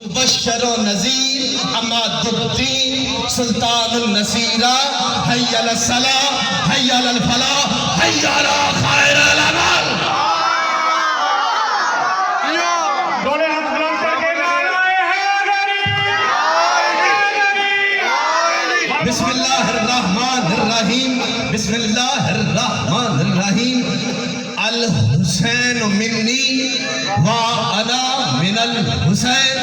बशरो नज़ीर अमादुद्दीन सुल्तानुल नसीरा हय्या अल सलाह हय्या अल फलाह हय्या अला खैरुल अमल। दोनों हाथ बुलंद करके नारे हैदरी। बिस्मिल्लाहिर्रहमानिर्रहीम बिस्मिल्लाहिर्रहमानिर्रहीम। अल हुसैन मिन्नी व अना मिनल हुसैन।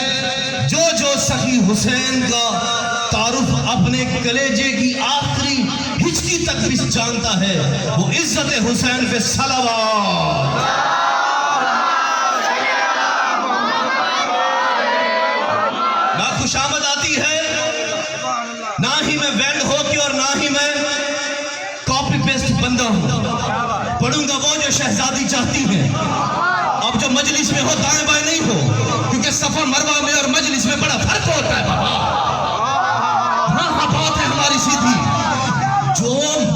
जो जो सखी हुसैन का तारुफ अपने कलेजे की आखिरी हिचकी तक भी जानता है वो इज्जत हुसैन पे सलावत। ना खुशामद आती है, ना ही मैं बैंड हो की और ना ही मैं कॉपी पेस्ट बंदा हूं। पढ़ूंगा वो जो शहजादी चाहती है। अब जो मजलिस में हो दाएं बाएं नहीं हो, क्योंकि सफा मरवा में और मजलिस में बड़ा फर्क होता है बाबा। हाँ हाँ बात है हमारी सीधी। जो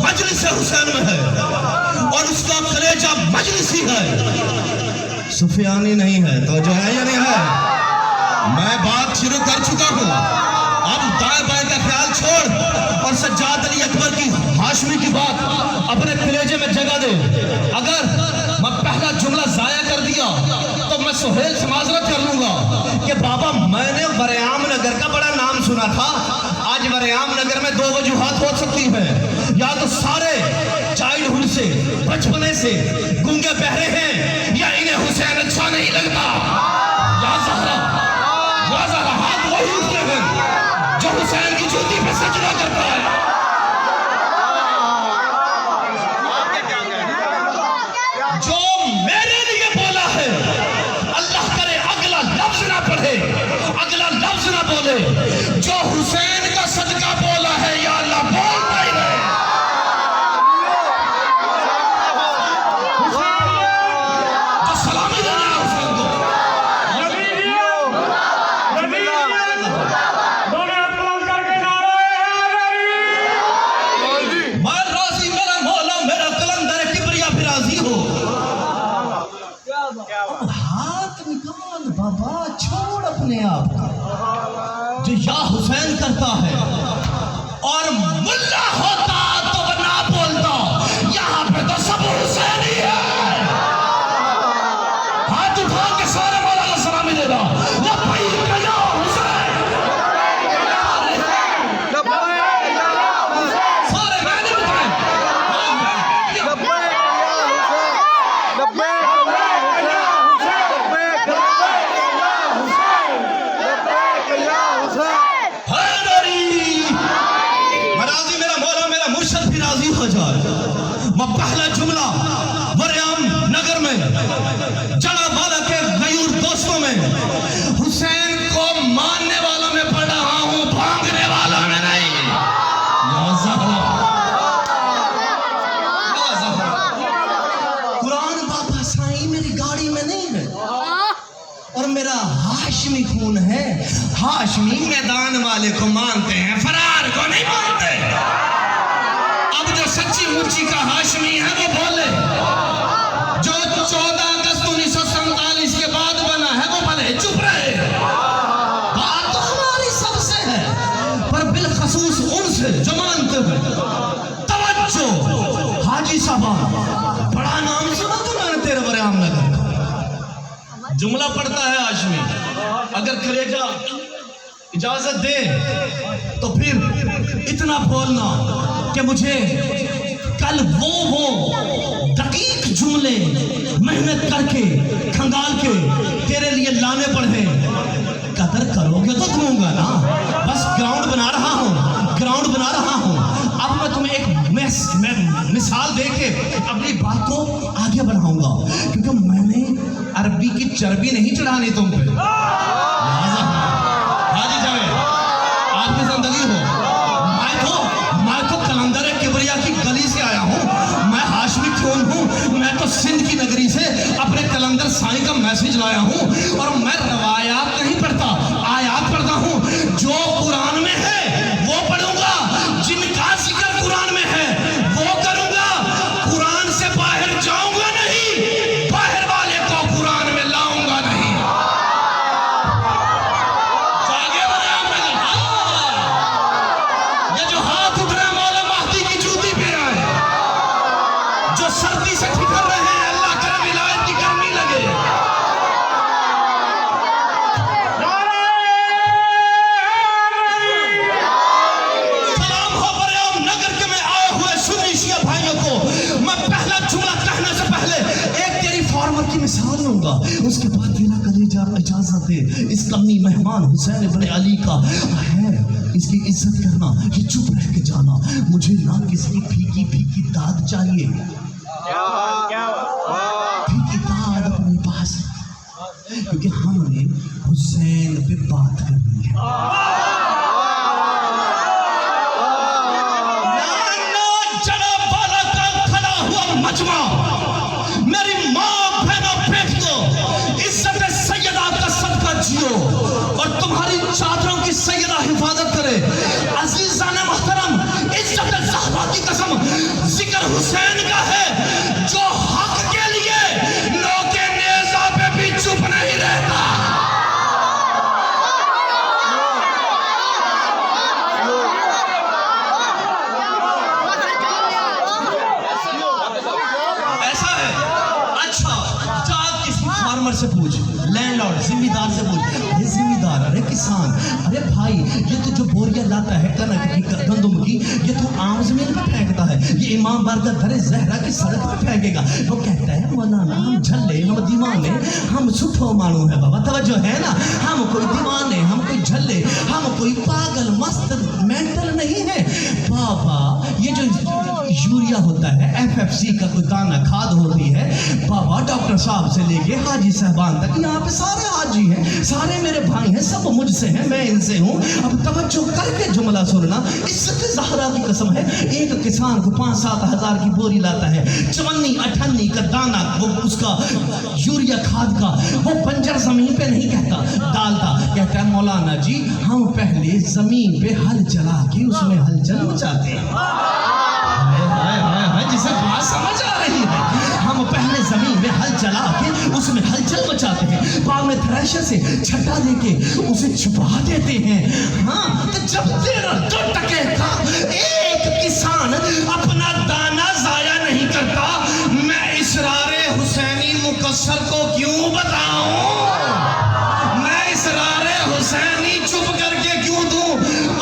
मजलिस हुसैन में है और उसका कलेजा मजलिसी है, सुफियानी नहीं है। तो जो है या नहीं है, मैं बात शुरू कर चुका हूं। अब दाएं बाएं का ख्याल छोड़ और सज्जाद अली अकबर की हाशमी की बात अपने कलेजे में जगह दे। अगर मैं पहला जुमला जाया कर दिया तो मैं सुहेल से माजरत कर लूंगा कि बाबा मैंने वरयाम नगर का बड़ा नाम सुना था। आज वरयाम नगर में दो वजूहात हो सकती हैं। या तो सारे चाइल्डहुड से बचपने से गूंगे बहरे हैं, या इन्हें हुसैन अच्छा नहीं लगता। या ज़हरा हाथ वही उठते हैं जो हुसैन की जूती पे सजदा करता है। जो मेरे लिए बोला है, अल्लाह करे अगला लफ्ज ना पढ़े, अगला लफ्ज ना बोले। जो हुसैन का सदका बोला है या अल्लाह बोलता ही रहे। जो सलामी देना है हुसैन को। दोनों हाथ बुलंद करके नारे हैदरी। मैं राजी मेरा मौला मेरा कलंदर किबरिया भी राजी हो। हाथ निकाल बाबा, छोड़ अपने आप का। जो या हुसैन करता है और मुल्ला होता तो वह ना बोलता। यहाँ पे तो सब हुसैन ही है। हाथ उठा के सारे मौला को सलामी देगा। लब्बैक या हुसैन। सारे मैंने बताए। राजी मेरा मौला मेरा मुर्शद भी राजी हो जाए। मैं पहला जुमला वरयाम नगर में जड़ा वाला के गयूर दोस्तों में हुसैन को मानने वालों में पढ़ रहा हूं, भागने वालों में नहीं। या ज़हरा, या ज़हरा। कुरान बाबा साईं मेरी गाड़ी में नहीं है और मेरा हाशमी खून है। हाशमी मैदान वाले को मानते हैं, फरार को नहीं मानते। अब जो सच्ची मुच्ची का हाशमी है वो बोले। जो 14 अगस्त 1947 के बाद बना है वो भले चुप रहे। बात तो हमारी सबसे है, पर बिलखसूस उनसे जो मानते हैं। तवज्जो हाजी साहब, बड़ा नाम सुना तो मैंने तेरे वरयाम नगर का। जुमला पढ़ता है हाशमी, अगर कलेजा इजाजत दे तो फिर इतना बोलना कि मुझे कल वो दकीक जुमले मेहनत करके खंगाल के तेरे लिए लाने पड़े। कदर करोगे तो दूंगा ना। बस ग्राउंड बना रहा हूँ, ग्राउंड बना रहा हूँ। अब मैं तुम्हें एक मिसाल दे के अपनी बात को आगे बढ़ाऊंगा, क्योंकि मैंने अरबी की चर्बी नहीं चढ़ानी तुम पे। हाजी जावे आपकी जिंदगी हो। मैं तो कलंदर किबरिया की गली से आया हूँ। मैं हाशमी खून हूँ। मैं तो सिंध की नगरी से अपने कलंदर साईं का मैसेज लाया हूँ। और मैं रवायात नहीं पढ़ता, आयात पढ़ता हूँ। जो कुरान में है वो पढ़ूंगा, जिनका जिक्र कुरान में है वो करूंगा। कुरान से बाहर जाऊंगा नहीं, बाहर वाले को कुरान में लाऊंगा नहीं। सुनूंगा। उसके बाद मेरा कलेजा इजाजत दे, इस कमी मेहमान हुसैन इब्ने अली का है, इसकी इज्जत करना, ये चुप रह के जाना। मुझे ना किसी फीकी फीकी दाद चाहिए, फीकी दाद अपने पास, क्योंकि हमने हुसैन पे बात करनी है। मजमा मेरी माँ बहनों बेटियों, इज्जत सैयदा का सदका जियो और तुम्हारी चादरों की सैयदा हिफाजत करे। अजीज़ान मोहतरम, इज्जत ज़हरा की कसम, जिक्र हुसैन का है जो हक के लिए नोके नेज़ा पे भी चुप नहीं रहता। से पूछ, लैंडलॉर्ड जिम्मेदार से पूछ, ये जिम्मेदार, अरे किसान, अरे भाई ये तो जो बोरिया लाता है कनक की गंदम की, ये तो आम जमीन पे फेंकता है, ये इमाम बारगाह दरे ज़हरा की सड़क पे फेंकेगा। वो कहता है मौलाना हम झल्ले, हम दीवाने, हम सुठो मानू है बाबा, तवज्जो है ना, हम कोई दीवाने, हम कोई झल्ले, हम कोई पागल मस्त मेंटल नहीं है बाबा। ये जो यूरिया होता है, FFC का कोई दाना खाद होती है बाबा, डॉक्टर साहब से लेके हाजी साहबान तक यहाँ पे सारे हाजी हैं, सारे मेरे भाई हैं, सब मुझसे हैं, मैं इनसे हूँ। अब तवज्जो करके जुमला सुनना, इज्जत ज़हरा की कसम है, एक किसान को 5-7 हज़ार की बोरी लाता है, 54-58 का दाना, वो उसका यूरिया खाद का, वो बंजर जमीन पे नहीं कहता डालता, कहता है मौलाना जी हम पहले जमीन पे हल चला के उसमें हलचल मचाते हैं। जिसे बात समझ आ रही है, हम पहले जमीन में हल चला के उसमें हलचल मचाते हैं, बाद में थ्रेशर से छट्टा देके उसे छुपा देते हैं। हाँ, तो जब 2 टके का एक किसान अपना दाना जाया नहीं करता, मैं इसरारे हुसैनी मुकस्सर को क्यों बताऊं? मैं इसरारे हुसैनी चुप करके क्यों दूं?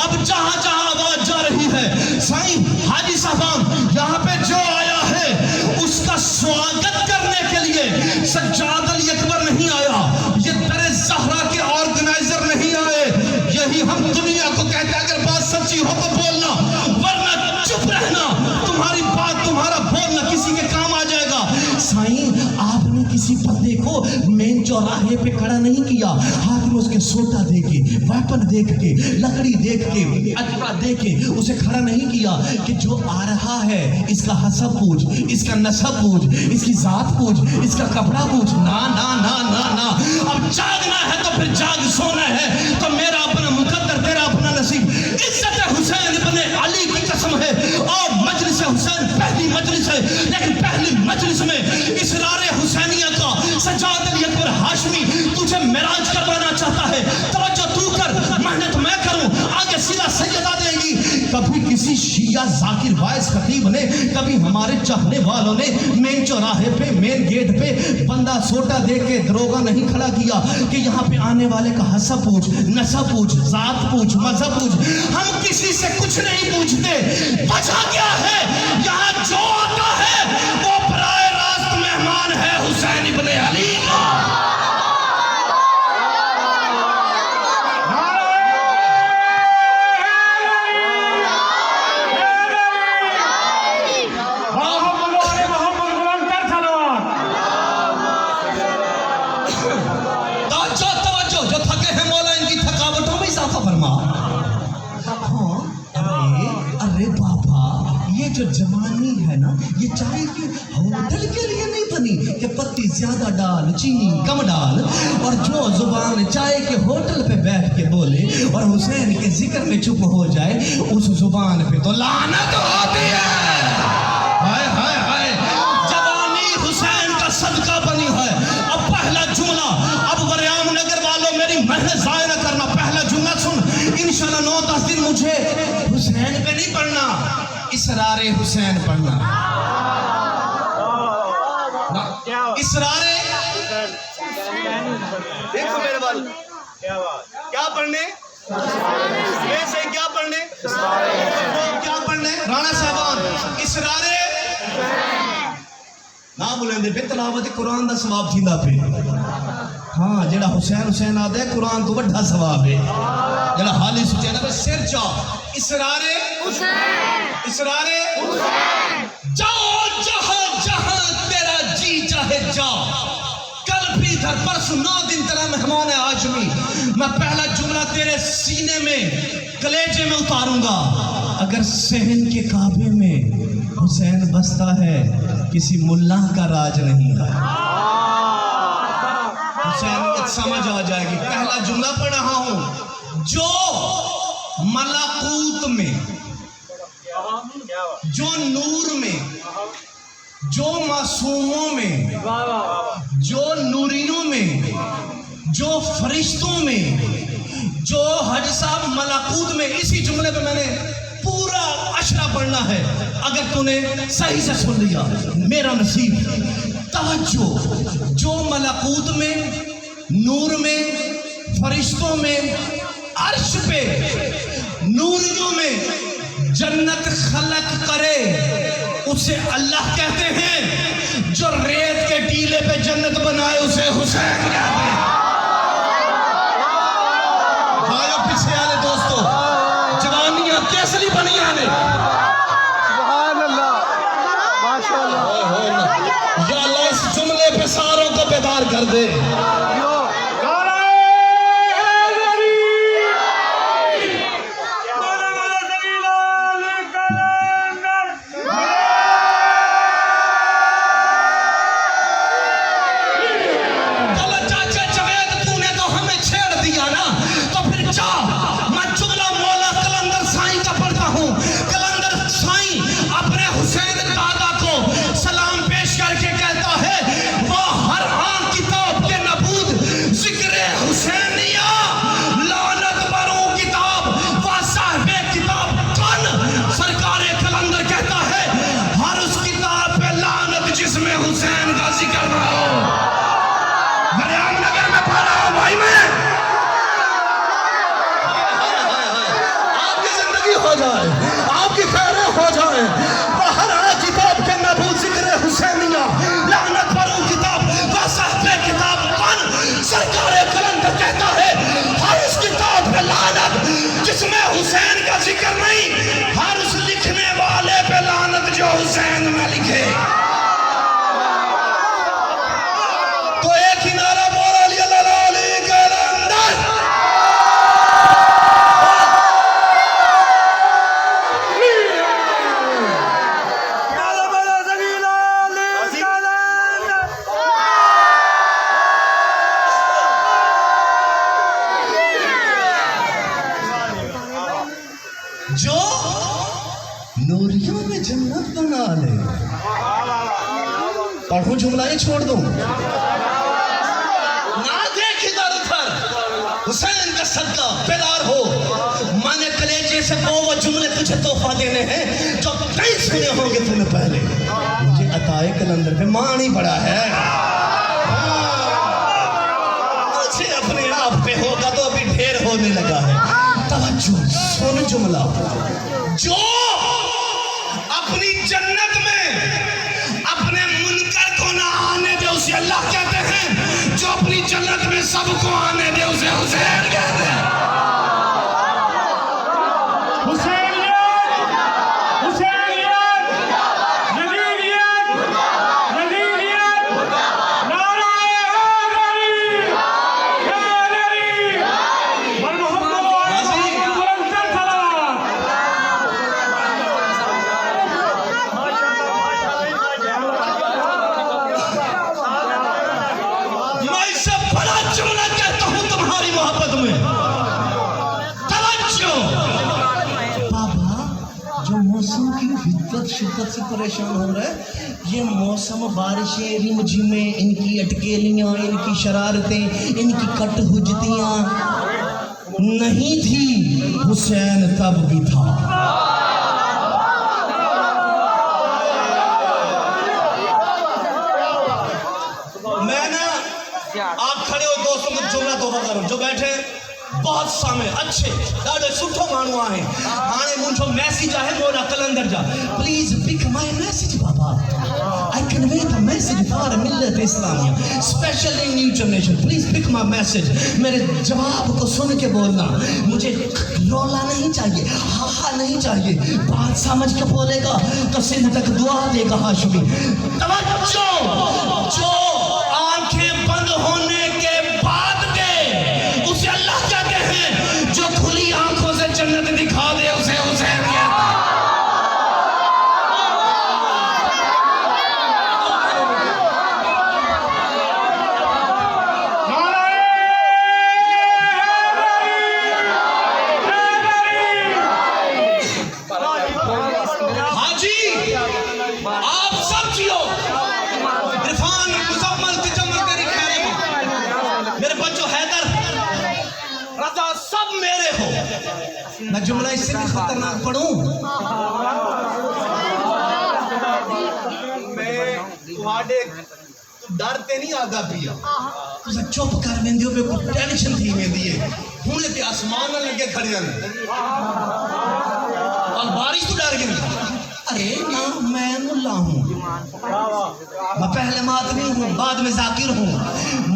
अब जहां जहां आवाज जा रही है, साईं हाजी साहब यहाँ पे जो आया है उसका स्वागत करने के लिए सज्जाद अली अकबर नहीं आया, ये दरे ज़हरा के ऑर्गेनाइजर नहीं आए। यही हम दुनिया को कहते हैं, अगर बात सच्ची हो तो बोलना, वरना चुप रहना। तुम्हारी बात, तुम्हारा बोलना किसी के काम आ जाएगा। साईं आपने किसी बंदे को मेन चौराहे पे खड़ा नहीं किया, हाथ में उसके सोटा देके, वेपन देख के, लकड़ी देख के, अजवा देख के उसे खड़ा नहीं किया कि जो आ रहा है इसका हसब पूछ, इसका नसब पूछ, इसकी जात पूछ, इसका कपड़ा पूछ। ना ना ना ना ना, अब जागना है तो फिर जाग, सोना है तो मेरा अपना मुकद्दर, तेरा अपना नसीब। इज्जत हुसैन इब्ने अली की कसम है, और मजलिस हुसैन पहली मजलिस है, लेकिन पहली मजलिस में इसरारे हुसैनिया का सज्जाद अली अकबर हाशमी तुझे मेराज करवाना चाहता है। तवज्जो तू कर, मेहनत मैं करूं, आगे सीधा सैयदा देगी। कभी किसी शिया जाकिर वाइस खतीब ने, कभी हमारे चाहने वालों ने मेन चौराहे पे, मेन गेट पे बंदा सोटा दे के दरोगा नहीं खड़ा किया कि यहाँ पे आने वाले का हसब पूछ, नसब पूछ, जात पूछ, मजहब पूछ। हम किसी से कुछ नहीं पूछते। वजह क्या है? यहाँ जो आता है वो बराए रास्त मेहमान है हुसैन इब्ने अली का। जो जवानी है ना, ये चाय के होटल के लिए नहीं बनी कि पत्ती ज्यादा डाल, चीनी कम डाल, और जो जुबान चाय के होटल पे बैठ के बोले और हुसैन के जिक्र में चुप हो जाए, उस जुबान पे तो लानत होती है। हाय हाय हाय, जवानी हुसैन का सदका बनी है। अब पहला जुमला, अब वरियाम नगर वालों मेरी मेहनत जाया न करना, पहला जुमला सुन। इंशाल्लाह 9-10 दिन मुझे हुसैन पे नहीं पढ़ना, इसरारे हुसैन पढ़ना। इसरारे, देखो मेरे बाल, क्या पढ़ने, वैसे क्या पढ़ने, क्या पढ़ने, राणा साहबान इसरारे ना सवाब लेंदे पे तलावत कुरान दा सवाब थींदा पे हाँ जेड़ा हुसैन हुसैन आदे कुरान तो वड्डा सवाब है जेड़ा हाली सुचे ना सिर चा इसरारे हुसैन इसरारे हुसैन जाओ जहां जहां तेरा जी चाहे जा कल भी इधर परसों 9 दिन तेरा मेहमान है हाशमी मैं पहला जुमला तेरे सीने में कलेजे में उतारूंगा अगर सहन के काबे में हुसैन बसता है किसी मुल्ला का राज नहीं है हुसैनियत समझ आ जाएगी पहला जुमला पढ़ रहा हूं जो मलाकूत में जो नूर में जो मासूमों में जो नूरियों में जो फरिश्तों में जो हज साहब मलाकूत में इसी जुमले पे मैंने पूरा अशरा पढ़ना है अगर तूने सही से सुन लिया मेरा नसीब तवज्जो जो मलाकूत में नूर में फरिश्तों में अर्श पे नूरियों में जन्नत खलक करे उसे अल्लाह कहते हैं जो रेत के टीले पे जन्नत बनाए उसे हुसैन कहते हैं भाइयों पीछे आने दोस्तों जवानियां कैसली बनिया ने या अल्लाह इस जुमले पे सारों को बेदार कर दे आपकी खैरें हो जाए बाहर आए किताब के नबूद जिक्र हुसैनिया लानत पर वो किताब वसाफ़े किताब कौन सरकार कलंदर कहता है हर उस किताब पे लानत जिसमें हुसैन का जिक्र नहीं हर उस लिखने वाले पे लानत जो हुसैन न लिखे तो एक ही नारा बोला लिया लाली कलंदर जो नूरियों में जन्नत बना ले पढ़ूं जुमला ही छोड़ दूं ना देख इधर उधर हुसैन का सदका बेदार हो मैंने कलेजे से वो जुमले तुझे तोहफा देने हैं जो कई सुने होंगे तूने पहले मुझे अताए कलंदर पे मान ही पड़ा है मुझे अपने आप पे होगा तो अभी ढेर होने लगा है तवज्जो सुन जुमला जो अपनी जन्नत में अपने मुनकर को ना आने दे उसे अल्लाह कहते हैं जो अपनी जन्नत में सबको आने दे उसे हुसैन कहते हैं शिद्दत से परेशान हो रहा है ये मौसम बारिशें रिमझिमें इनकी अटकेलियां इनकी शरारतें इनकी कटहुजतियां नहीं थी हुसैन तब भी था मैं ना आप खड़े हो दोस्तों को जुमला तोहफा करो जो बैठे बहुत समय अच्छे ॾाढे सुठो माण्हू आहे हाणे मुंहिंजो मैसेज आहे मोरा कलंदर जा प्लीज पिक माय मैसेज बाबा I convey the message for मिल्लत इस्लामिया specially new generation please pick my message मेरे जवाब को सुन के बोलना मुझे रोला नहीं चाहिए हा नहीं चाहिए बात समझ के बोलेगा तो सिंध तक दुआ देगा हाशमी तवज्जो जो आंखें बंद होने के बाद दे उसे अल्लाह कहते हैं जो खुली आंखों से जन्नत दिखा दे उसे हुसैन कहते हैं आप सब जियो इरफान मुजम्मल तिजम्मल तेरी खैर में मेरे बच्चों हैदर रजा सब मेरे हो मैं जुमला इससे भी खतरनाक पढ़ूं मैं तुम्हारे डर ते नहीं आगा पिया तुझे चुप कर वेंदी हो कोई टेंशन थी वेंदी है हुणे ते आसमान न लगे खड़े और बारिश तो डर गई अरे ना मैं मुल्ला हूँ मैं पहले मातमी हूँ बाद में जाकिर हूँ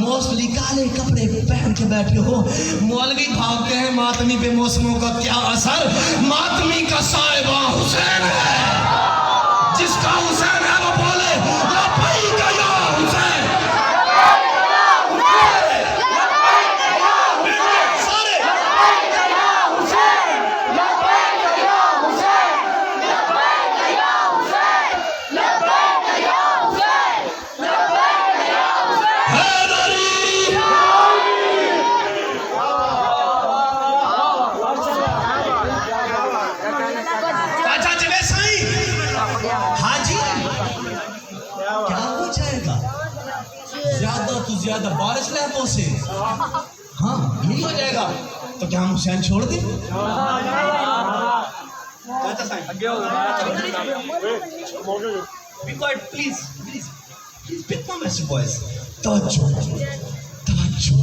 मोस्टली काले कपड़े पहन के बैठे हो मौलवी भागते हैं मातमी पे मौसमों का क्या असर मातमी का साहिबा हुसैन है जिसका हुसैन है वो बोले लब्बैक या हुसैन ज्यादा बारिश लहतों से हाँ यही हो जाएगा तो क्या हम हुसैन छोड़ दें please please pick my message boys तवज्जो तवज्जो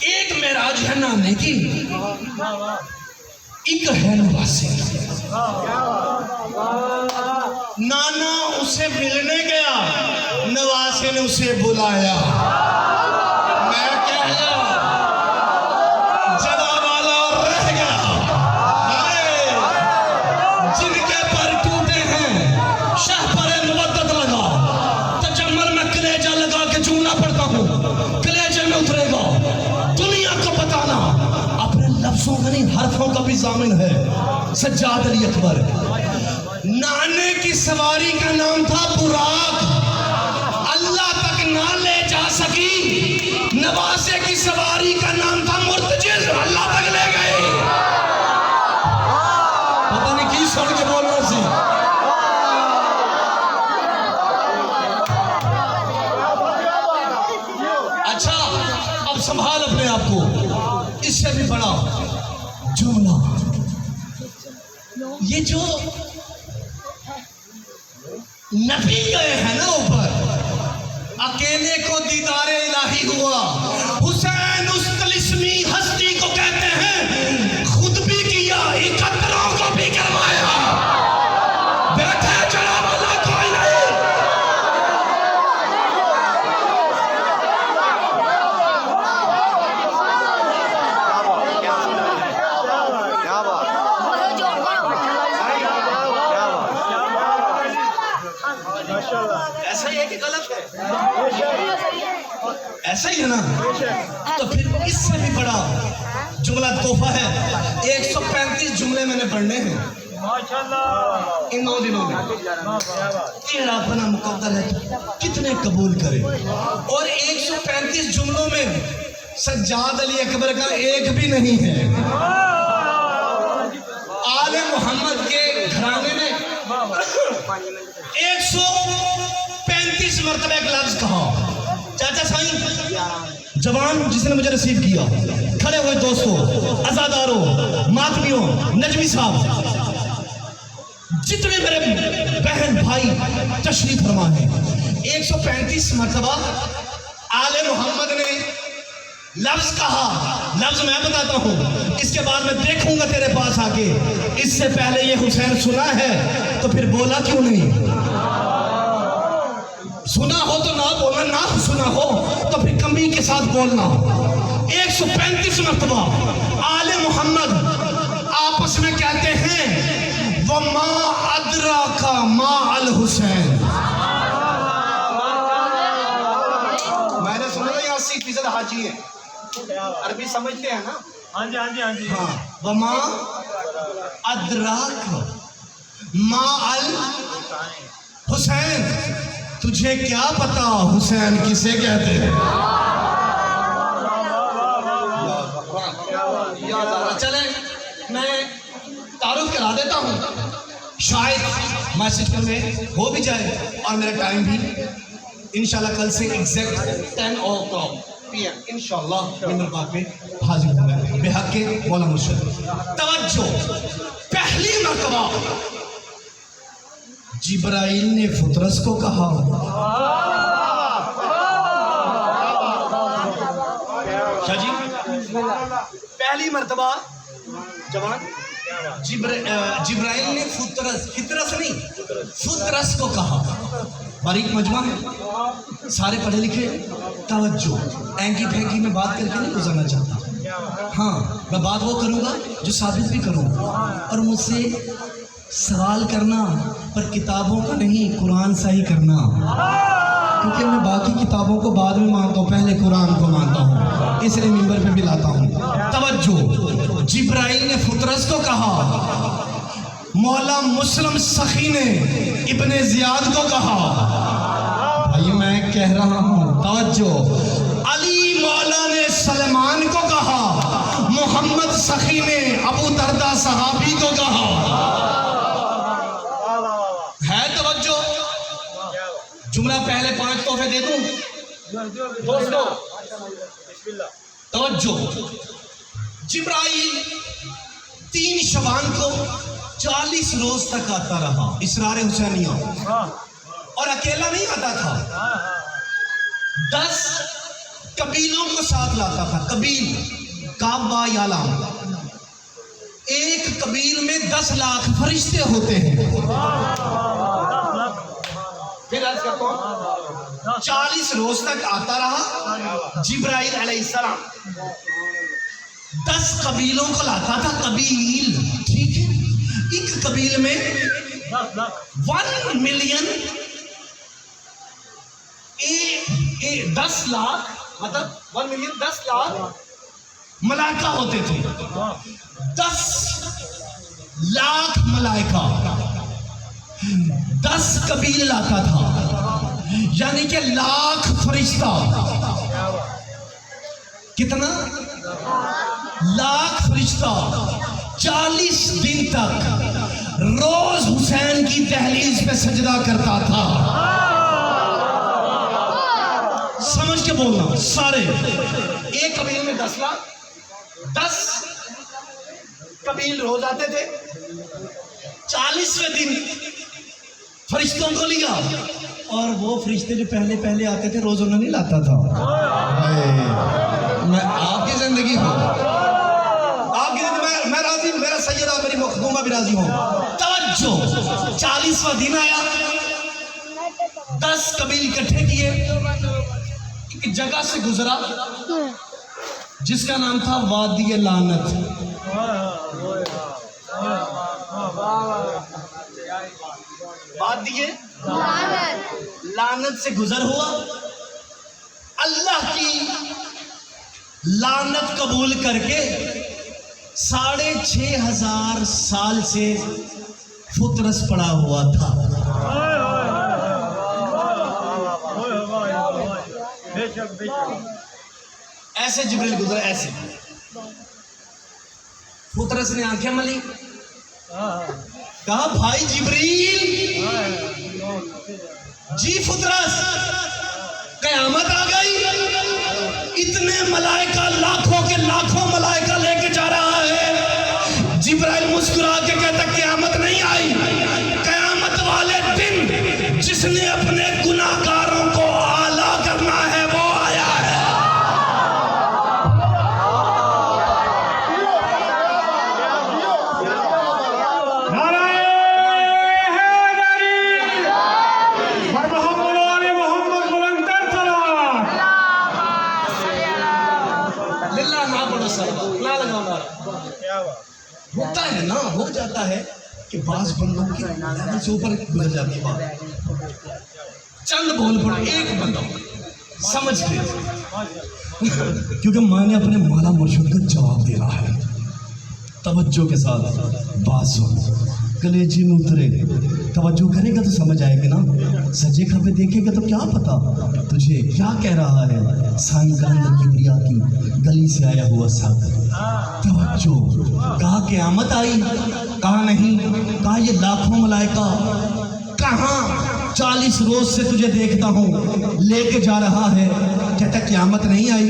एक मेराज है नाने की एक है नवासे नाना उसे मिलने गया नवासे ने उसे बुलाया मैं कह गया जदा वाला रह गया जिनके पर टूटे हैं शाह पर मुवद्दत लगा तजम्मल में कलेजा लगा के चूना पड़ता हूँ कलेजे में उतरेगा दुनिया को बताना अपने लफ्जों का नहीं हरफों का भी जामिन है सज्जाद अली अकबर नाने की सवारी का नाम था बुराक अल्लाह तक ना ले जा सकी नवासे की सवारी का नाम था मुर्तजिज अल्लाह तक ले गए पता नहीं की सुन के बोलना सी अच्छा अब संभाल अपने आप को इससे भी बड़ा जुमला ये जो नबी गए हैं ना ऊपर अकेले को दीदारे इलाही हुआ हुसैन उस तलिस्मी हस्ती को कहते हैं खुद भी किया इकतरों को भी करवाया बैठे चढ़ा वाला कोई नहीं ऐसा ही है कि गलत है ऐसा ही है ना तो फिर इससे भी बड़ा जुमला तोहफा है 135 जुमले मैंने पढ़ने हैं इन 9 दिनों में तेरा बना मुकद्दर है कितने कबूल करे और 135 जुमलों में सज्जाद अली अकबर का एक भी नहीं है आले मोहम्मद के घराने ने 135 मरतबा एक लफ्ज कहा चाचा साईं जवान जिसने मुझे रिसीव किया खड़े हुए दोस्तों अज़ादारों मातमियों नजमी साहब जितने मेरे बहन भाई तशरीफ फरमा है 135 मरतबा आले मोहम्मद ने लफ्ज कहा, लफ्ज मैं बताता हूं, इसके बाद मैं देखूंगा तेरे पास आके। इससे पहले ये हुसैन सुना है तो फिर बोला क्यों नहीं? सुना हो तो ना बोलना, ना सुना हो तो फिर कमी के साथ बोलना। 135 मरतबा आले मोहम्मद आपस में कहते हैं वो मा अदरा का मा अल हुसैन। मैंने सुना था 80% हाजी है, अरबी समझते हैं ना? हाँ जी, हाँ जी, हाँ जी। हाँ, वो मा अदराक मा अल हुसैन। तुझे क्या पता हुसैन किसे कहते हैं? चले मैं तारुफ करा देता हूँ, शायद मैसेज में हो भी जाए और मेरा टाइम भी इंशाल्लाह कल से एग्जैक्ट 10 PM इंशाल्लाह मिंबर पाक पे हाजिर होंगे बेहक के मौला मुर्शिद। तवज्जो, पहली मर्तबा जिब्राइल ने फुतरस को कहा, जी पहली मर्तबा जवान जिब्राइल ने फितरस नहीं फुतरस को कहा। बारीक मजमा है, सारे पढ़े लिखे। तवज्जो, एंकी फेंकी में बात करके नहीं गुजरना चाहता। हाँ, मैं बात वो करूँगा जो साबित भी करूँगा, और मुझसे सवाल करना पर किताबों का नहीं, कुरान से ही करना, क्योंकि मैं बाकी किताबों को बाद में मानता हूँ, पहले कुरान को मानता हूँ, इसलिए मिंबर पे भी लाता हूँ। तवज्जो, जिब्राइल ने फुतरस को कहा, मौला मुस्लिम सखी ने इब्ने जियाद को कहा। भाई मैं कह रहा हूँ, तवज्जो, अली मौला ने सलमान को कहा, मोहम्मद सखी ने अबू दरदा सहाबी को कहा। है तवज्जो? जुमला पहले 5 तोहफे दे दूं दोस्तों। तवज्जो, जिब्राइल 3 शबान को 40 रोज तक आता रहा इसरार हुसैनिया, और अकेला नहीं आता था, 10 कबीलों को साथ लाता था। कबील काबा यालाम, एक कबील में 10 लाख फरिश्ते होते हैं। फिर 40 रोज तक आता रहा जिब्राइल अलैहिस्सलाम, 10 कबीलों को लाता था। कबील, ठीक है, एक कबील में 1 मिलियन 10 लाख, मतलब 1 मिलियन 10 लाख मलाइका होते थे। 10 लाख मलाइका 10 कबील लाता था, यानी कि लाख फरिश्ता। कितना? लाख फरिश्ता 40 दिन तक रोज हुसैन की दहलीज पे सजदा करता था। समझ के बोलना सारे। एक कबील में 10 लाख, 10 कबील रोज आते थे। 40वें दिन फरिश्तों को लिया, और वो फरिश्ते जो पहले पहले आते थे रोज उन्हें नहीं लाता था। मैं आपकी जिंदगी हूँ, आपकी जिंदगी, मैं राजी, मेरा सैयदा, मेरी मखदूमा भी राजी हूँ। तवज्जो, 40वां दिन आया, 10 कबील इकट्ठे किए, एक जगह से गुजरा जिसका नाम था वादी लानत। वादी लानत से गुजर हुआ। अल्लाह की लानत कबूल करके 6500 साल से फुतरस पड़ा हुआ था। ऐसे जिब्रील गुजरा, ऐसे फुतरस ने आंखें मली, कहा भाई जिब्रील, जी फुतरस, कयामत आ गई। इतने मलाइका, लाखों के लाखों मलाइका लेके जा रहा है। जिब्राइल मुस्कुरा के कहता कयामत नहीं आई, कयामत वाले दिन जिसने अपने गुनाहगारों को आला करना है वो आया है। ना पड़ो सर ना लगाओ नारा। होता है ना, हो जाता है कि बास बंदों की लेवल से ऊपर गुजर जाती है बात। चंद बोल पड़ो, एक बंदा समझ ले, क्योंकि मैंने अपने मौला मुर्शिद को जवाब देना है। तवज्जो के साथ बात सुन, कलेजे में उतरे, तवज्जो करेगा तो समझ आएगा ना, सजे खबे देखेगा तो क्या पता तुझे क्या कह रहा है। साईं कलंदर किबरिया की गली से आया हुआ सागर, तवज्जो, कहा क़यामत आई, कहा नहीं, कहा ये लाखों मलाइका, कहाँ 40 रोज से तुझे देखता हूँ लेके जा रहा है, कहता क़यामत नहीं आई।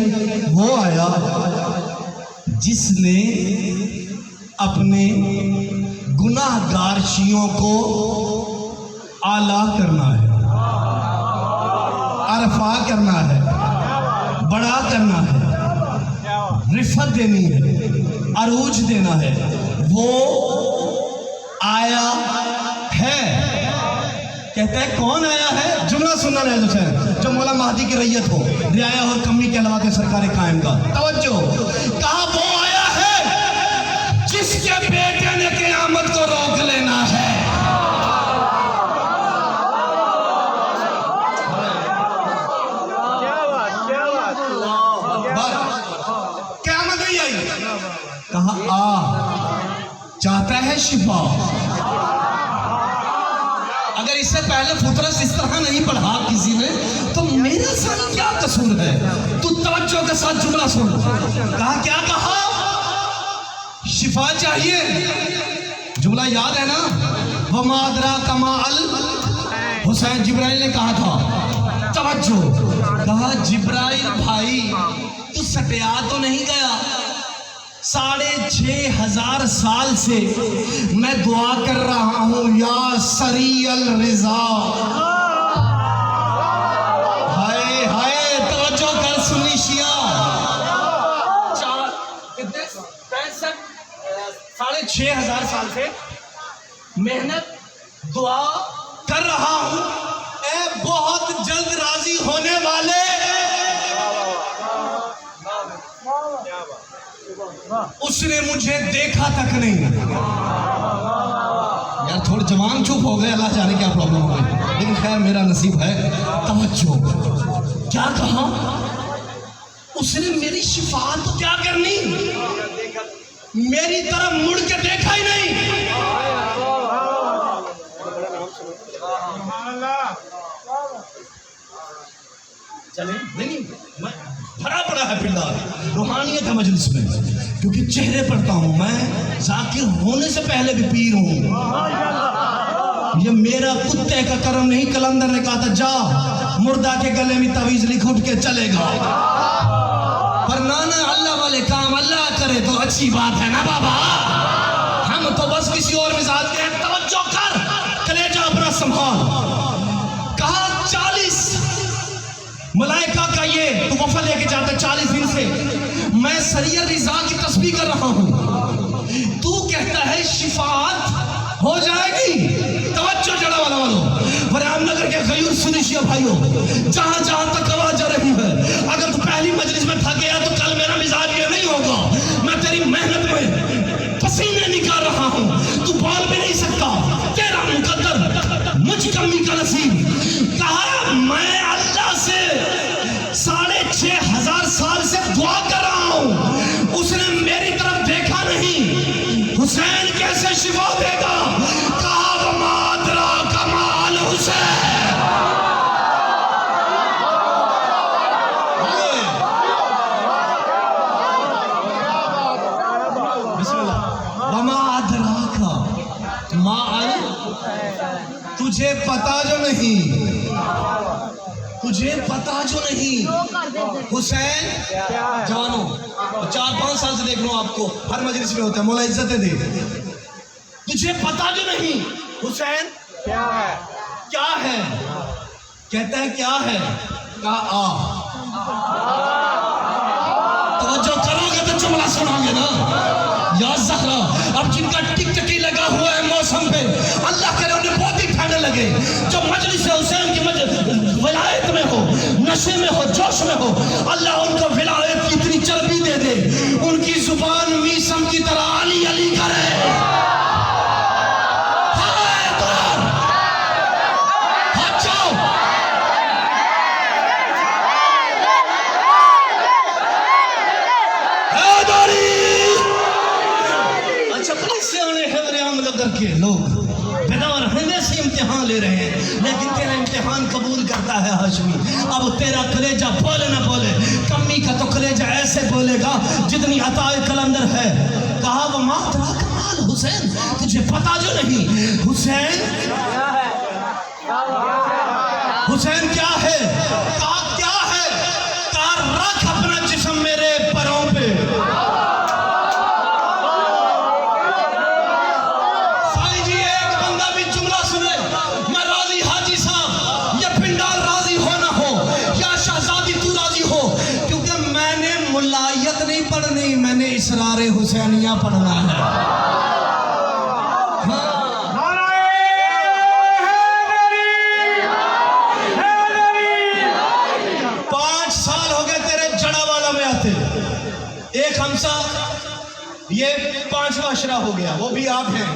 वो आया जिसने अपने गुनाहगार शियों को आला करना है, अरफा करना है, बड़ा करना है, रिफत देनी है, अरूज देना है, वो आया है। कहता है कौन आया है? जुमला सुनना है हुसैन, जो मौला महदी की रैयत हो, रियाया और कमी के अलावा के सरकार कायम का। तवज्जो, कहा वो आया है जिसके बेटे ने क़यामत को रोक लेना है। क़यामत नहीं आई, कहा आ चाहता है शिफा। अगर इससे पहले फुतरस इस तरह नहीं पढ़ा किसी ने तो मेरा साथ क्या कसूर है? तू तवज्जो के साथ जुमला सुन। कहा क्या कहा? शिफा चाहिए। जुमला याद है ना? वमादरा कमाल हुसैन जिब्राइल ने कहा था। तवज्जो, कहा जिब्राइल भाई तू सटिया तो नहीं गया? 6500 साल से मैं दुआ कर रहा हूं, या सरीअल रिजा। हाय हाय, तवज्जो कर सुनिशिया। 6500 साल से मेहनत दुआ कर रहा हूं, ए बहुत जल्द राजी होने वाले। उसने मुझे देखा तक नहीं। यार थोड़े जवान चुप हो गए, अल्लाह जाने क्या प्रॉब्लम हो गई, लेकिन खैर मेरा नसीब है। तवज्जो, क्या कहा? उसने मेरी शिफाअत तो क्या करनी, मेरी तरफ मुड़ के देखा ही नहीं। चले नहीं, मैं भरा पड़ा है फिलहाल रूहानियत है मजलिस में, क्योंकि चेहरे पढ़ता हूं मैं, जाकिर होने से पहले भी पीर हूं। ये मेरा कुत्ते का कर्म नहीं। कलंदर ने कहा था जा मुर्दा के गले में तवीज लिख उठ के चलेगा, पर नाना अल्लाह वाले काम अल्लाह करे तो अच्छी बात है ना बाबा। हम तो बस किसी और मिजाज के। तवज्जो कर, कलेजा अपना संभाल। कहा 40 मलाइका का ये तू वफा लेके जाता 40 दिन से मैं सरिया रिजा की तस्बीह कर रहा हूं, तू कहता है शिफाअत हो जाएगी। तवज्जो जड़ा वालों, रामनगर के गयूर सुनिशिया भाइयों, जहां जहां तक आवाज जा रही है, अगर तू पहली मजलिस में थक गया तो कल मेरा मिजाज ये नहीं होगा। मैं तेरी मेहनत में पसीने निकाल रहा हूं, तू बोल भी नहीं सकता, तेरा मुकद्दर मुझ कमी का नसीब। कहा मैं अल्लाह से 6500 साल से दुआ कर रहा हूं, उसने मेरी तरफ देखा नहीं, हुसैन कैसे शिफा देगा? कहा वमादरा कमाल हुसैन। वमादरा का माल, तुझे पता जो नहीं, तुझे पता जो नहीं। हुसैन जानो, 4-5 साल से देख लो आपको, हर मजलिस में होता है, मौला इज्जतें दे। तुझे पता जो नहीं हुसैन क्या है, क्या है? कहता है क्या है? कहा आ। तो जो करोगे तो जुमला सुनाओगे ना। या ज़हरा, अब जिनका टिकटकी लगा हुआ है मौसम पे, अल्लाह करे उन्हें बहुत ही ठंड लगे। जो मजलिस हुसैन की विलायत में हो, नशे में हो, जोश में हो, अल्लाह उनको विलायत की इतनी चर्बी दे दे, उनकी जुबान मीसम की तरह अली अली करे। करके लोग बेदार रहने से इम्तिहान ले रहे हैं, लेकिन तेरा इम्तिहान कबूल करता है हाशमी। अब तेरा कलेजा बोले ना बोले, कमी का तो कलेजा ऐसे बोलेगा जितनी अताए कलंदर है। कहा वो मातरा कमाल हुसैन, तुझे पता जो नहीं हुसैन हुसैन क्या है? कहा क्या है? कहा रख अपना जिस्म मेरे पैरों पे। मैंने इसरारे हुसैनिया पढ़ना है। पांच साल हो गए तेरे जड़ावाला में आते, एक हमसा, ये पांचवा अशरा हो गया, वो भी आप हैं।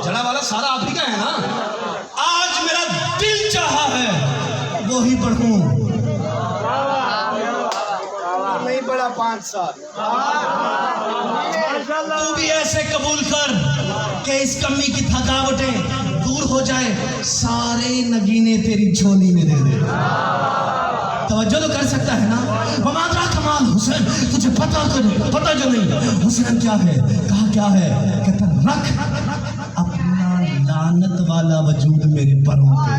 जड़ावाला सारा आप ही का है ना। आज मेरा दिल चाहा है वो ही पढ़ूं, नहीं पड़ा 5 साल। तू भी ऐसे कबूल कर कि इस कमी की थकावटें दूर हो जाए, सारे नगीने तेरी झोली में दे दे। तवज्जो तो कर सकता है ना। मात्रा कमाल हुसैन, तुझे पता जो नहीं हुसैन क्या है? कहा क्या है? कहता रख अपना लानत वाला वजूद मेरे परों पे।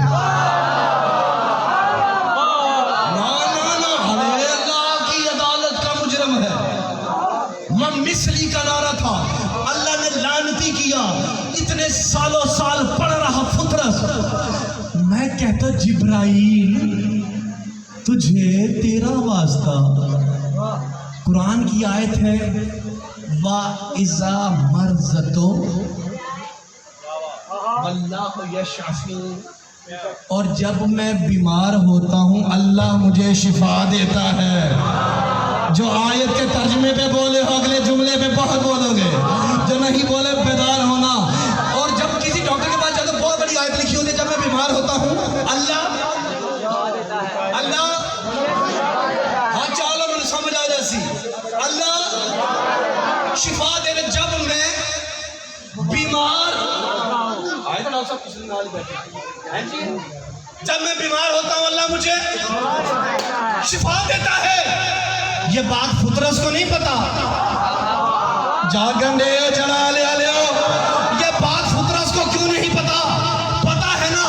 मिसली का नारा था, अल्लाह ने लानती किया। इतने सालों साल पढ़ रहा फुतरस। मैं कहता जिब्राइल तुझे तेरा वास्ता, कुरान की आयत है वा इज़ा मर्ज़तो वल्लाहु यशफी, और जब मैं बीमार होता हूँ अल्लाह मुझे शिफा देता है। जो आयत के तर्जमे पे बोले हो अगले जुमले पे बहुत बोलोगे, जो नहीं बोले बेदार होना। और जब किसी डॉक्टर के पास जाते तो बहुत बड़ी आयत लिखी होती है, जब मैं बीमार होता हूँ अल्लाह हाँ चलो मुझे समझ आ जैसी, अल्लाह शिफा दे दे। जब मैं बीमार जब मैं बीमार होता हूँ अल्लाह मुझे शिफा देता है। ये बात फुतरस को नहीं पता। जागंडे चढ़ा ले ये बात फुतरस को क्यों नहीं पता? पता है ना,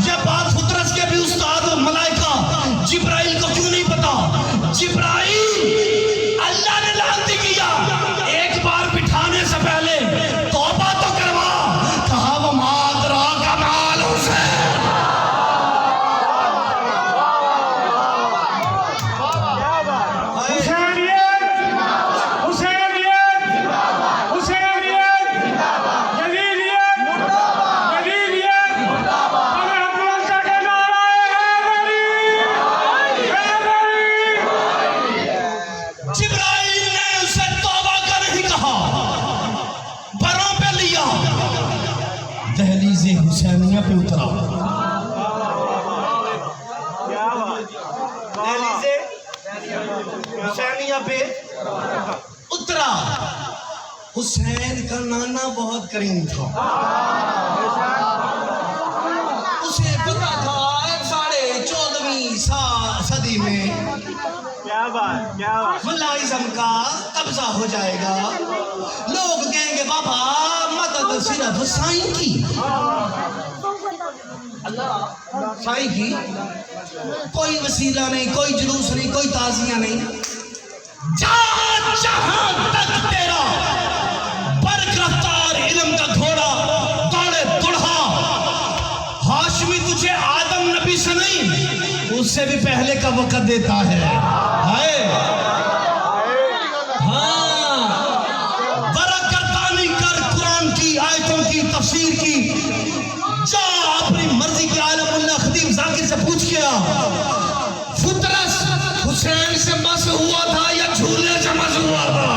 ये बात फुतरस के भी उस्ताद मलाइका जिब्राइल को क्यों नहीं पता? जिब्राइल अल्लाह ने लानती किया, एक बार बिठाने से पहले तौबा तो करवा। कहा वो मातरा कमाल हुसैन। दहलीज़े हुसैनिया पे उतरा। दहलीज़े हुसैनिया पे उतरा। हुसैन का नाना बहुत करीम था, उसे पता था 14वीं सदी में मुल्लाइज़्म का कब्जा हो जाएगा। लोग कहेंगे बाबा मदद सिर्फ साईं की, साईं की, कोई वसीला नहीं, कोई जुलूस नहीं, कोई ताजिया नहीं। जहां तक तेरा बरकरार इल्म का घोड़ा दौड़े दुढ़ा, हाशमी तुझे आदम नबी से नहीं उससे भी पहले का वक्त देता है। हाँ, बरकतानी कर कुरान की आयतों की तफसीर की। जा अपनी मर्जी के आलम मुल्ला खतीब जाकिर से पूछ के आ, फुतरस हुसैन से मस हुआ था या झूले से मस हुआ था?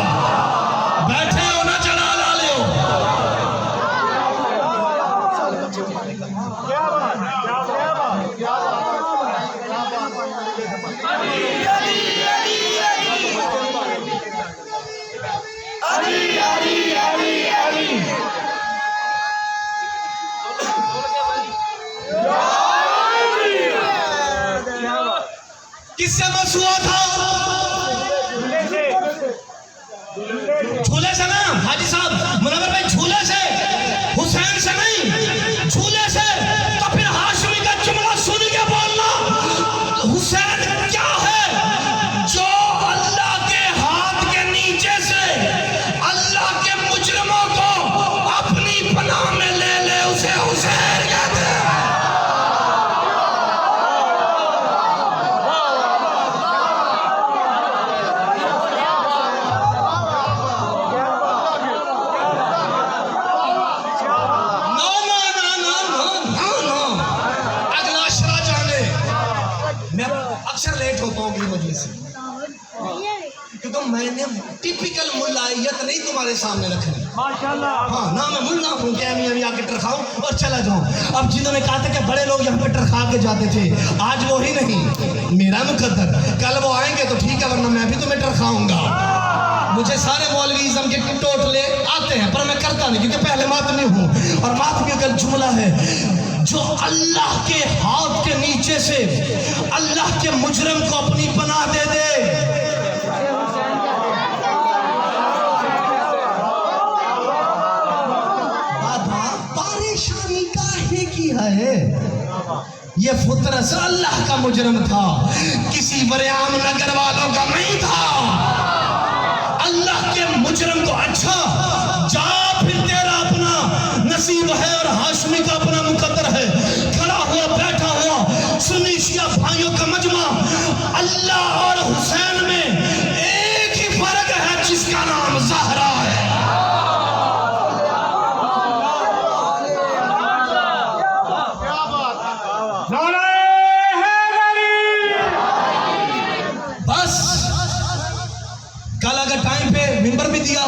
हुआ था? झूले से ना हाजी साहब, मुनव्वर भाई, झूले से, हुसैन से नहीं, झूले से। तो फिर हाशमी का जुमला सुन के बोलना, हुसैन क्या है जो अल्लाह के हाथ के नीचे से अल्लाह के मुजरिमों को अपनी पनाह में ले ले, उसे हुसैन कहते हैं। अक्सर लेट होता हूँ अपनी वजह से, क्योंकि मैंने टिपिकल मुल्लायत नहीं तुम्हारे सामने रखनी। माशाल्लाह। हाँ ना, मैं मुल्ला हूँ क्या मैं आके टरखाऊं और चला जाऊँ। अब जिन्होंने कहा था कि बड़े लोग यहाँ पे टरखा के जाते थे, आज वो ही नहीं, मेरा मुकद्दर, कल वो आएंगे तो ठीक है, वरना मैं भी तुम्हें टरखाऊंगा। मुझे सारे मौलवीज़म के टोटले आते हैं, पर मैं करता नहीं, क्योंकि पहले मातमी हूँ। और मातमी का जुमला है, जो अल्लाह के हाथ के नीचे से अल्लाह के मुजरिम को अपनी पनाह दे दे। बाबा परेशानी काहे की है? ये फितरत से अल्लाह का मुजरिम था, किसी बरेआम नगर वालों का नहीं था। अल्लाह के मुजरिम को अच्छा जा, फिर तेरा अपना नसीब है और हाशमी का अपना मुकद्दर है। खड़ा हुआ बैठा हुआ सुन्नी शिया भाइयों का मजमा, अल्लाह और हुसैन में एक ही फर्क है, जिसका नाम ज़हरा है। बस कल अगर टाइम पे मिंबर भी दिया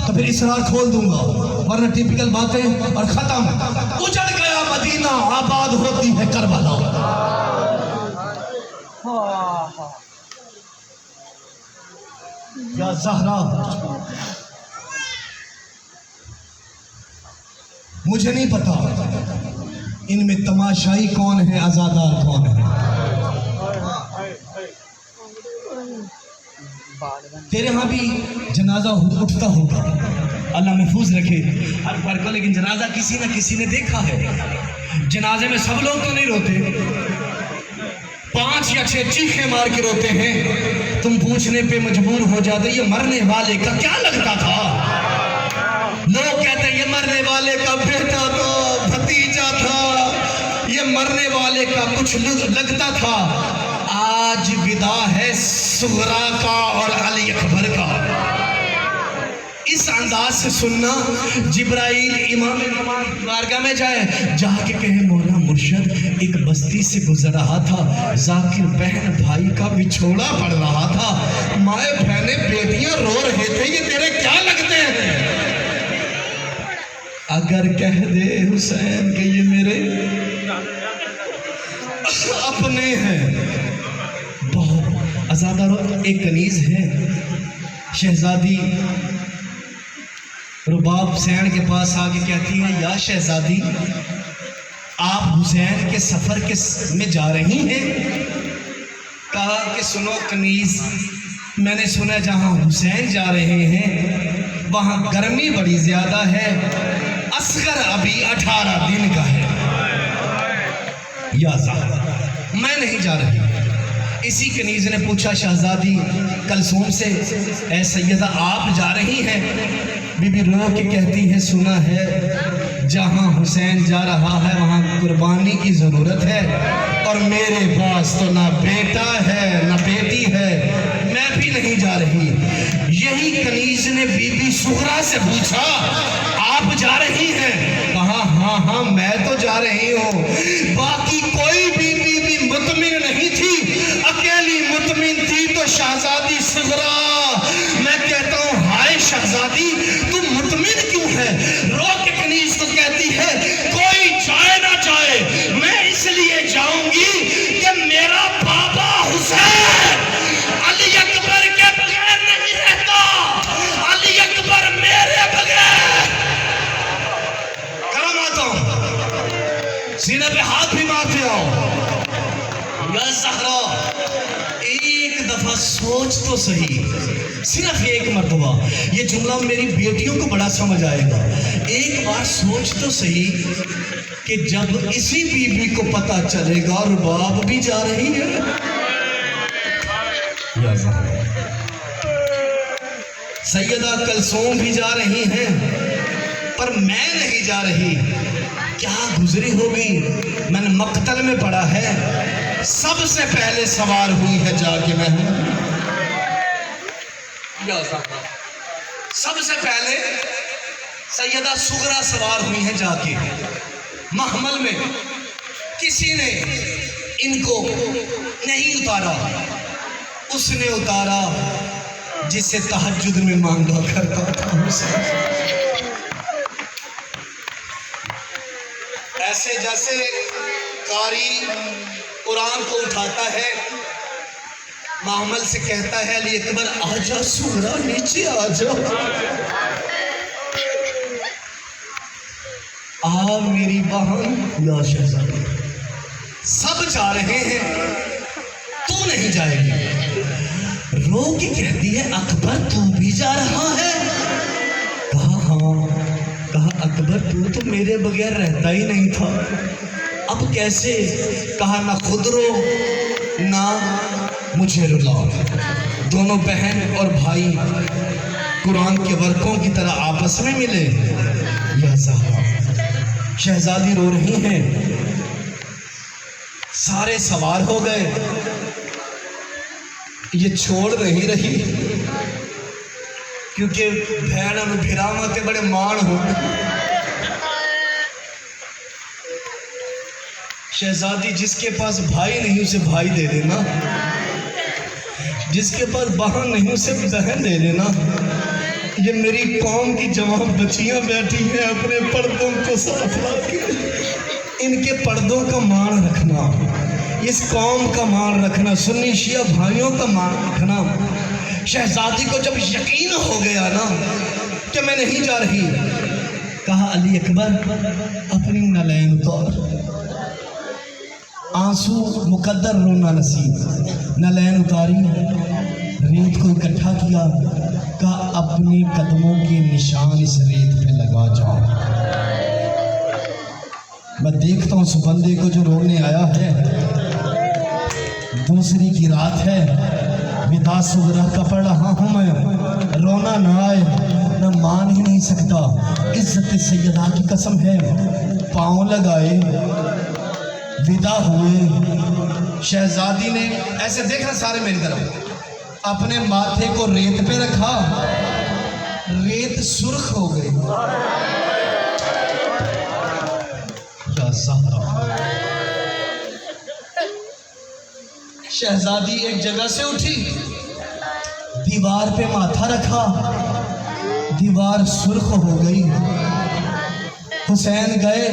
तो फिर इसरार खोल दूंगा, वरना टिपिकल बातें और खत्म। उजड़ गया मदीना, आबाद होती है करबला। या ज़हरा, मुझे नहीं पता इनमें तमाशाई कौन है, आजादार कौन है। तेरे यहाँ भी जनाजा उठता होगा, अल्लाह महफूज रखे हर फर्क को, लेकिन जनाजा किसी न किसी ने देखा है। जनाजे में सब लोग तो नहीं रोते, 5 या 6 चीखे मार के रोते हैं। तुम पूछने पे मजबूर हो जाते, ये मरने वाले का क्या लगता था? लोग कहते हैं ये मरने वाले का बेटा था, भतीजा था, ये मरने वाले का कुछ लगता था। आज विदा है सुगरा का और अली अकबर का। इस अंदाज से सुनना, जिब्राइल इमाम बारगाह में जाए, जाके कहे मौला मुर्शद एक बस्ती से गुजर रहा था, जाकिर बहन भाई का विछोड़ा पड़ रहा था, माए बहने बेटियां रो रहे थे, ये तेरे क्या लगते हैं? अगर कह दे हुसैन के ये मेरे अपने हैं, बहुत आजादारों। एक कनीज है, शहजादी रुबाब हुसैन के पास आके कहती है, या शहजादी आप हुसैन के सफर के में जा रही हैं? कहा कि सुनो कनीज, मैंने सुना जहां हुसैन जा रहे हैं वहां गर्मी बड़ी ज्यादा है, असगर अभी 18 दिन का है। या मैं नहीं जा रही। इसी कनीज ने पूछा शहजादी कलसूम से, ऐ सैयदा आप जा रही हैं? बीबी रो के कहती है, सुना है जहां हुसैन जा रहा है वहां कुर्बानी की जरूरत है, और मेरे पास तो ना बेटा है ना बेटी है, मैं भी नहीं जा रही। यही कनीज ने बीबी सुहरा से पूछा, आप जा रही हैं? कहा हाँ हाँ मैं तो जा रही हूँ। बाकी कोई भी बीबी मुतमिन नहीं थी, अकेली मुतमिन थी तो शहजादी सुगरा। मैं कहता हूँ हाय शहजादी तुम मुतमिन क्यों है? रो के कनीज को कहती है, कोई जाए ना जाए मैं इसलिए जाऊंगी कि मेरा बाबा हुसैन अली अकबर के बगैर नहीं रहता, अली अकबर मेरे बगैर। करम आता हूं, सीने पे हाथ भी मारते हो। या ज़हरा एक सोच तो सही, सिर्फ एक मरतबा। ये जुमला मेरी बेटियों को बड़ा समझ आएगा। एक बार सोच तो सही कि जब इसी बीबी को पता चलेगा रुबाब भी जा रही है, सैयदा कलसूम भी जा रही हैं, पर मैं नहीं जा रही। क्या गुजरी होगी? मैंने मक्तल में पढ़ा है, सबसे पहले सवार हुई है जाके मैं हूं। सबसे पहले सैयदा सुगरा सवार हुई है जाके महमल में। किसी ने इनको नहीं उतारा, उसने उतारा जिसे तहज्जुद में मांगा करता था। ऐसे जैसे कारी कुरान को उठाता है, महमल से कहता है अली अकबर आजा सुगरा नीचे आजा, आ मेरी बहन या शहजादी। सब जा रहे हैं, तू नहीं जाएगी। रो के कहती है अकबर तू भी जा रहा है? कहा हाँ। कहा अकबर तू तो मेरे बगैर रहता ही नहीं था, अब कैसे? कहा ना खुद रो ना मुझे रुलाओ। दोनों बहन और भाई कुरान के वर्कों की तरह आपस में मिले। या ज़हरा, शहजादी रो रही हैं, सारे सवार हो गए, ये छोड़ नहीं रही क्योंकि भैन भिरावा के बड़े मान हो। शहजादी जिसके पास भाई नहीं उसे भाई दे देना, जिसके पास बहन नहीं उसे बहन दे देना। ये मेरी कौम की जवान बच्चियां बैठी हैं अपने पर्दों को साफ रख, इनके पर्दों का मान रखना, इस कौम का मान रखना, सुन्नी शिया भाइयों का मान रखना। शहजादी को जब यकीन हो गया ना कि मैं नहीं जा रही, कहा अली अकबर अपनी नलैन उतार। आंसू मुकद्दर रोना नसीब, नलैन उतारी, रेत को इकट्ठा किया, कहा अपने कदमों के निशान इस रेत पे लगा जाओ। मैं देखता हूँ उस बंदे को जो रोने आया है, दूसरी की रात है, विदा सुगरा का पड़ रहा हूँ मैं, रोना ना आए मैं मान ही नहीं सकता। इज्जत सैयदा की कसम है, पाँव लगाए विदा हुए। शहजादी ने ऐसे देखा सारे मेरी तरफ, अपने माथे को रेत पे रखा, रेत सुर्ख हो गई। शहजादी एक जगह से उठी, दीवार पे माथा रखा, दीवार सुर्ख हो गई। हुसैन गए,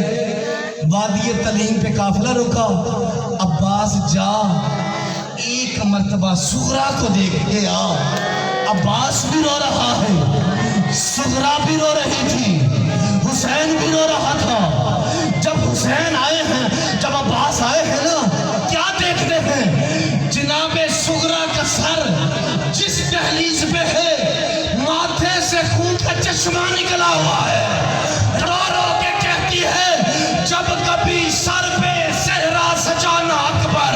वादी तलीम पे काफिला रुका, अब्बास जा एक मर्तबा सुगरा को देख के आ। अब्बास भी रो रहा है, सुगरा भी रो रही थी, हुसैन भी रो रहा था। जब हुसैन आए हैं, जब अब्बास आए हैं ना, क्या देखते हैं? जनाबे सुगरा का सर जिस दहलीज पे है, माथे से खून का चश्मा निकला हुआ है। रो रो के कहती है जब कभी सर पे सेहरा सजाना अकबर,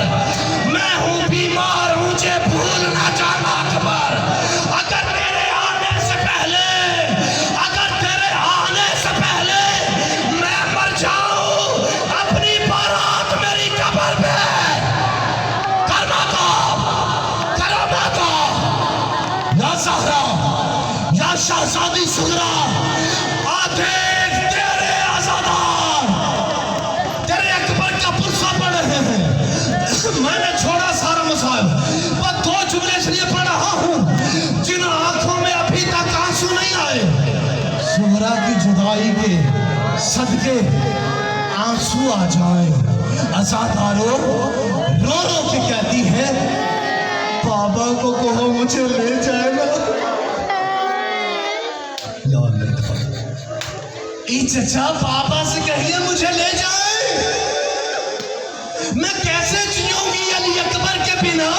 मैं हूं बीमार, मुझे भूल ना जाना अकबर। अगर तेरे आने से पहले, अगर तेरे आने से पहले मैं मर जाऊं, अपनी बारात मेरी कब्र पे करना तो करना तो। या ज़हरा, या शहजादी सुगरा, आधे तेरे आज़ादार तेरे अकबर का पुरसा पड़ रहे हैं। मैंने छोड़ा सारा मसाइल, पर दो जुमले इसलिए पढ़ रहा हूँ जिन आंखों में अभी तक आंसू नहीं आए। सुगरा की जुदाई के सदके आंसू आ जाए। अज़ादारो रो रो के कहती है बाबा को कहो मुझे ले जाएगा। चचा बाबा से कहिए मुझे ले जाए, मैं कैसे जियूंगी अली अकबर के बिना।